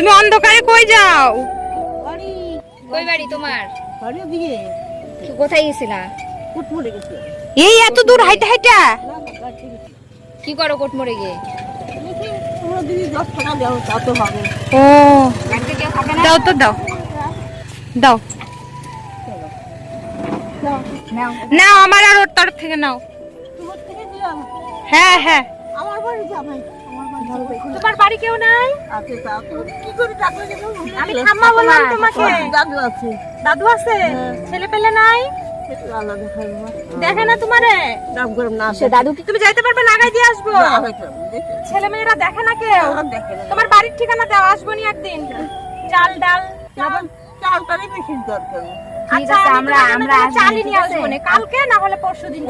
তুমি অন্ধকারে কই যাও? কই বাড়ি তোমার? বাড়ি দিকে কোথায় গেছিলা? কুটমুড়ে গেছে। এই এত দূর হাইটা হাইটা কি করো কোটমোড়ে গিয়ে? তোমরা দিদি 10 টাকা দাও তা তো হবে। ও বাড়িতে কেউ থাকে না? দাও তো দাও দাও নাও। নাও আমার আর ওর তরফ থেকে নাও। তোমার থেকে দিলাম। হ্যাঁ হ্যাঁ আমার বাড়ি যাবে। আমার বাড়ি যাবে। তোমার বাড়ি কেউ নাই? আছে তা তো কি করে টাকা দেব? আমি ঠাম্মা বললাম তোমাকে। দাদু আছে। দাদু আছে? ছেলে পেলে নাই? সেটা আলাদা দেখাবো। দেখে না তোমারে? দাম গরম না সে দাদু কি তুমি যাইতে পারবে? লাগাই দিয়ে আসবো। ছেলে মেয়েরা দেখে না কেউ? দেখে না। তোমার বাড়ির ঠিকানা দাও, আসবো নি একদিন। চাল ডাল চালটারই বেশি দরকার। ঠিক আছে, আমরা চালই নিয়ে ঠিক আছে? আসবো নি, কালকে না হলে পরশুদিন।